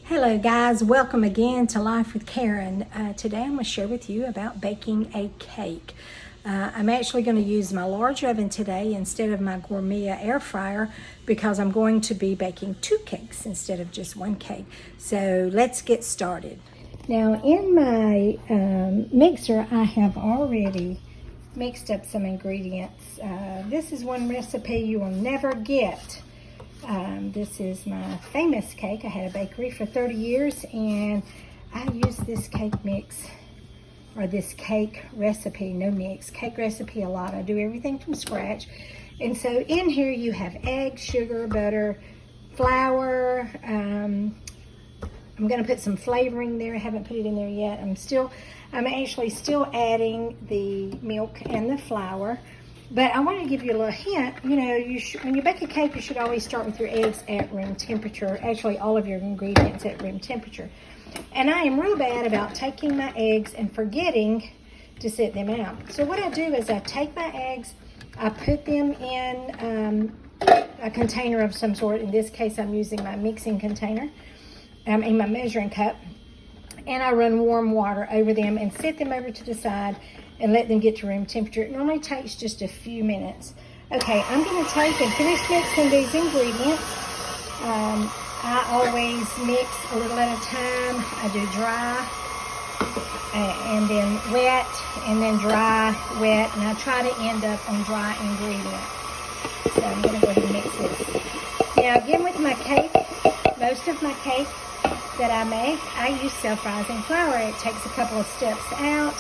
Hello guys, welcome again to Life with Karen. Today I'm going to share with you about baking a cake. I'm actually going to use my large oven today instead of my Gourmet air fryer because I'm going to be baking 2 cakes instead of just 1 cake. So let's get started. Now in my mixer I have already mixed up some ingredients. This is one recipe you will never get. This is my famous cake. I had a bakery for 30 years and I use this cake mix or this cake recipe, no mix, cake recipe a lot. I do everything from scratch. And so in here you have eggs, sugar, butter, flour. I'm going to put some flavoring there. I haven't put it in there yet. I'm actually still adding the milk and the flour. But I want to give you a little hint. You know, when you bake a cake, you should always start with your eggs at room temperature. Actually, all of your ingredients at room temperature. And I am real bad about taking my eggs and forgetting to set them out. So what I do is I take my eggs, I put them in a container of some sort. In this case, I'm using my mixing container, in my measuring cup. And I run warm water over them and set them over to the side and let them get to room temperature. It normally takes just a few minutes. Okay, I'm going to take and finish mixing these ingredients. I always mix a little at a time. I do dry and then wet and then dry, wet, and I try to end up on dry ingredients. So I'm going to go ahead and mix this. Now again with my cake, most of my cake that I make, I use self-rising flour. It takes a couple of steps out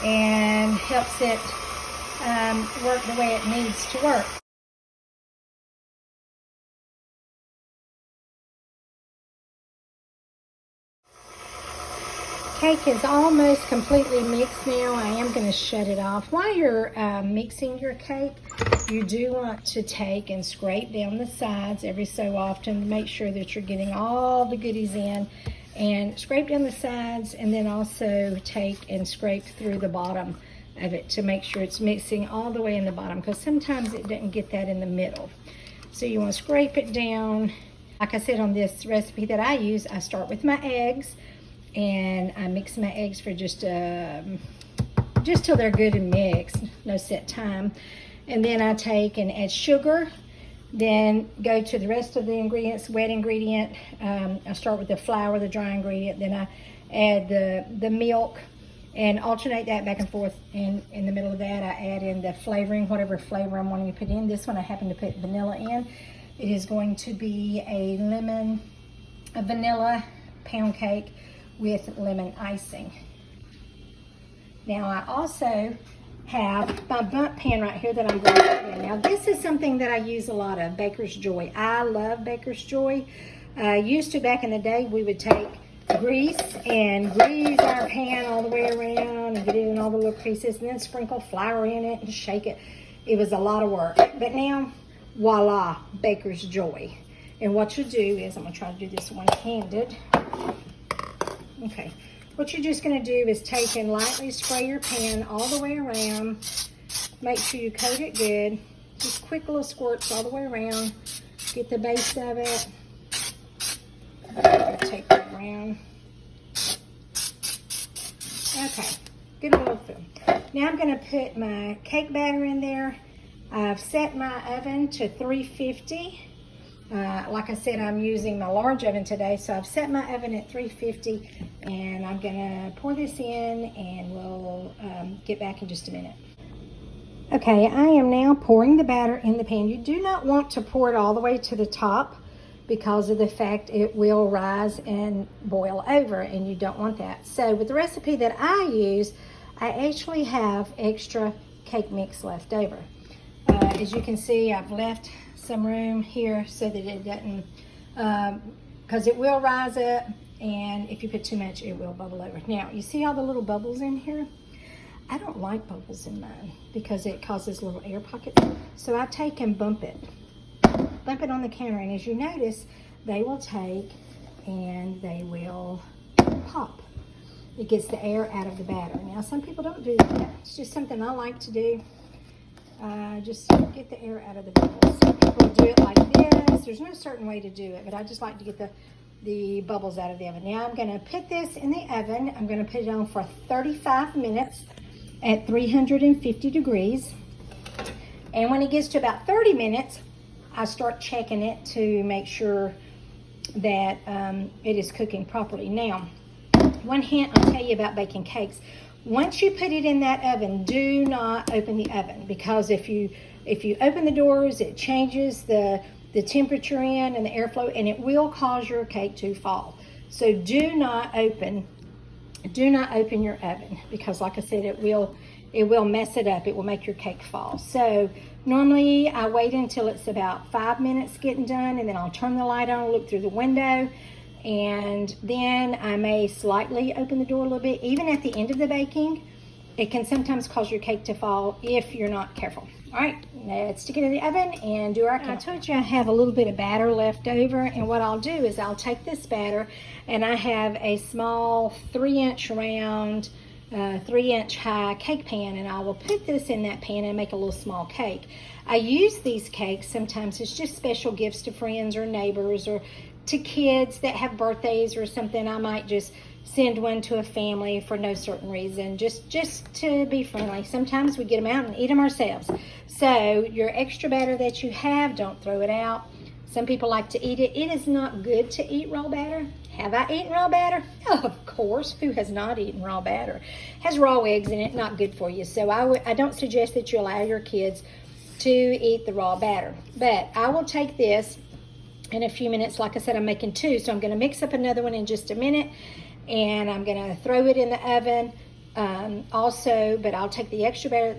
and helps it work the way it needs to work. Cake is almost completely mixed now. I am going to shut it off. While you're mixing your cake, you do want to take and scrape down the sides every so often to make sure that you're getting all the goodies in. And scrape down the sides, and then also take and scrape through the bottom of it to make sure it's mixing all the way in the bottom, because sometimes it doesn't get that in the middle. So you want to scrape it down. Like I said, on this recipe that I use, I start with my eggs and I mix my eggs for just till they're good and mixed, no set time. And then I take and add sugar. Then go to the rest of the ingredients, wet ingredient. I start with the flour, the dry ingredient. Then I add the milk and alternate that back and forth. And in the middle of that, I add in the flavoring, whatever flavor I'm wanting to put in. This one I happen to put vanilla in. It is going to be a vanilla pound cake with lemon icing. Now I also have my bundt pan right here that I'm going to put in. Now this is something that I use a lot of, Baker's Joy. I love Baker's Joy. Used to back in the day, we would take grease and grease our pan all the way around and get it in all the little creases and then sprinkle flour in it and shake it. It was a lot of work. But now, voila, Baker's Joy. And what you do is, I'm going to try to do this one-handed. Okay. What you're just going to do is take and lightly spray your pan all the way around. Make sure you coat it good. Just quick little squirts all the way around. Get the base of it. Take that around. Okay, good little fill. Now I'm going to put my cake batter in there. I've set my oven to 350. Like I said, I'm using my large oven today, so I've set my oven at 350, and I'm gonna pour this in, and we'll get back in just a minute. Okay, I am now pouring the batter in the pan. You do not want to pour it all the way to the top because of the fact it will rise and boil over, and you don't want that. So with the recipe that I use, I actually have extra cake mix left over. As you can see, I've left some room here so that it doesn't, because it will rise up, and if you put too much, it will bubble over. Now, you see all the little bubbles in here? I don't like bubbles in mine because it causes little air pockets. So I take and bump it on the counter, and as you notice, they will take and they will pop. It gets the air out of the batter. Now, some people don't do that. It's just something I like to do. Just get the air out of the bubbles. Some people do it like this. There's no certain way to do it, but I just like to get the the bubbles out of the oven. Now I'm gonna put this in the oven. I'm gonna put it on for 35 minutes at 350 degrees. And when it gets to about 30 minutes, I start checking it to make sure that it is cooking properly. Now, one hint I'll tell you about baking cakes. Once you put it in that oven, do not open the oven, because if you open the doors, it changes the temperature in and the airflow, and it will cause your cake to fall. So do not open your oven, because like I said, it will mess it up. It will make your cake fall. So normally I wait until it's about 5 minutes getting done, and then I'll turn the light on, look through the window, and then I may slightly open the door a little bit. Even at the end of the baking, it can sometimes cause your cake to fall if you're not careful. All right, let's stick it in the oven and do our cake. I told you I have a little bit of batter left over, and what I'll do is I'll take this batter, and I have a small 3-inch round, 3-inch high cake pan, and I will put this in that pan and make a little small cake. I use these cakes sometimes as just special gifts to friends or neighbors, or to kids that have birthdays or something. I might just send one to a family for no certain reason, just to be friendly. Sometimes we get them out and eat them ourselves. So your extra batter that you have, don't throw it out. Some people like to eat it. It is not good to eat raw batter. Have I eaten raw batter? Oh, of course. Who has not eaten raw batter? It has raw eggs in it, not good for you. So I don't suggest that you allow your kids to eat the raw batter. But I will take this in a few minutes. Like I said, I'm making 2, so I'm going to mix up another one in just a minute, and I'm going to throw it in the oven also. But I'll take the extra batter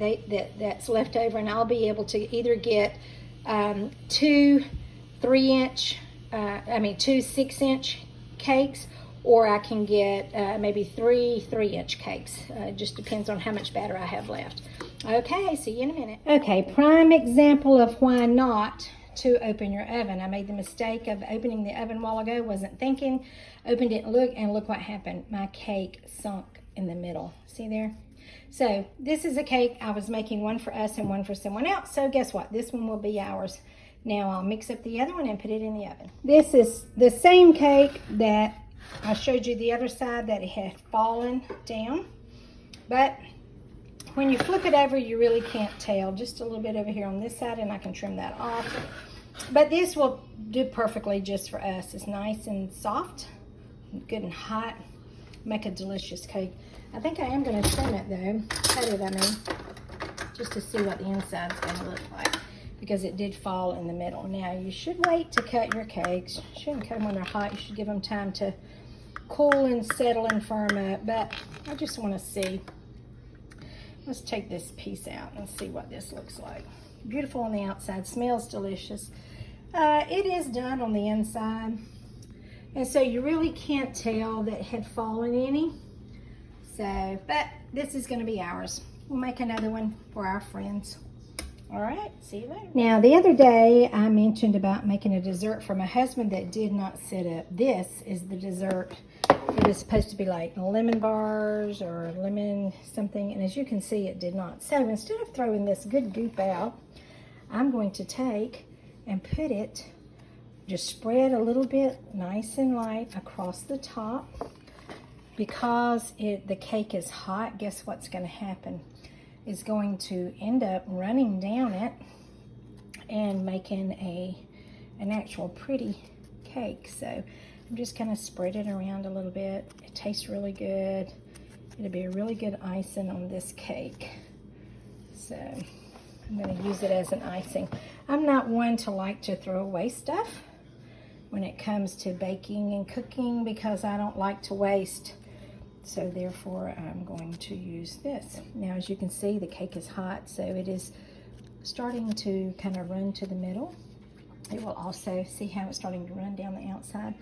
that's left over, and I'll be able to either get 2 6-inch cakes, or I can get maybe 3 3-inch cakes. Just depends on how much batter I have left. Okay, see you in a minute. Okay, prime example of why not to open your oven. I made the mistake of opening the oven a while ago, wasn't thinking, opened it, and look what happened. My cake sunk in the middle. See there? So this is a cake. I was making one for us and one for someone else. So guess what? This one will be ours. Now I'll mix up the other one and put it in the oven. This is the same cake that I showed you the other side, that it had fallen down. But when you flip it over, you really can't tell. Just a little bit over here on this side, and I can trim that off. But this will do perfectly just for us. It's nice and soft, good and hot. Make a delicious cake. I think I am going to trim it though. Cut it, I mean, just to see what the inside's going to look like, because it did fall in the middle. Now, you should wait to cut your cakes. You shouldn't cut them when they're hot. You should give them time to cool and settle and firm up. But I just want to see. Let's take this piece out and see what this looks like. Beautiful on the outside, smells delicious. It is done on the inside, and so you really can't tell that it had fallen any. So, but this is going to be ours. We'll make another one for our friends. All right, see you later. Now, the other day I mentioned about making a dessert for my husband that did not set up. This is the dessert. It was supposed to be like lemon bars or lemon something, and as you can see, it did not. So instead of throwing this good goop out, I'm going to take and put it, just spread a little bit nice and light across the top. Because the cake is hot, guess what's going to happen? It's going to end up running down it and making an actual pretty cake. So I'm just going to spread it around a little bit. It tastes really good. It'll be a really good icing on this cake. So I'm going to use it as an icing. I'm not one to like to throw away stuff when it comes to baking and cooking, because I don't like to waste. So therefore, I'm going to use this. Now, as you can see, the cake is hot, so it is starting to kind of run to the middle. It will also, see how it's starting to run down the outside.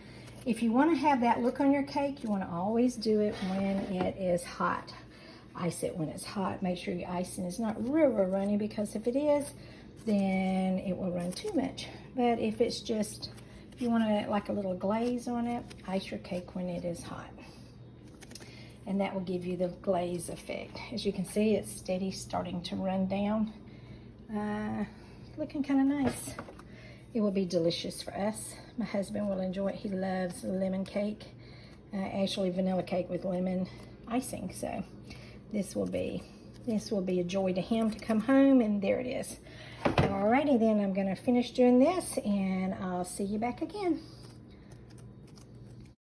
If you want to have that look on your cake, you want to always do it when it is hot. Ice it when it's hot. Make sure your icing is not real runny, because if it is, then it will run too much. But if it's just, if you want to like a little glaze on it, ice your cake when it is hot. And that will give you the glaze effect. As you can see, it's steady starting to run down. Looking kind of nice. It will be delicious for us, My husband will enjoy it. He loves lemon cake, actually vanilla cake with lemon icing. So this will be a joy to him to come home, and there it is. Alrighty then, I'm gonna finish doing this and I'll see you back again.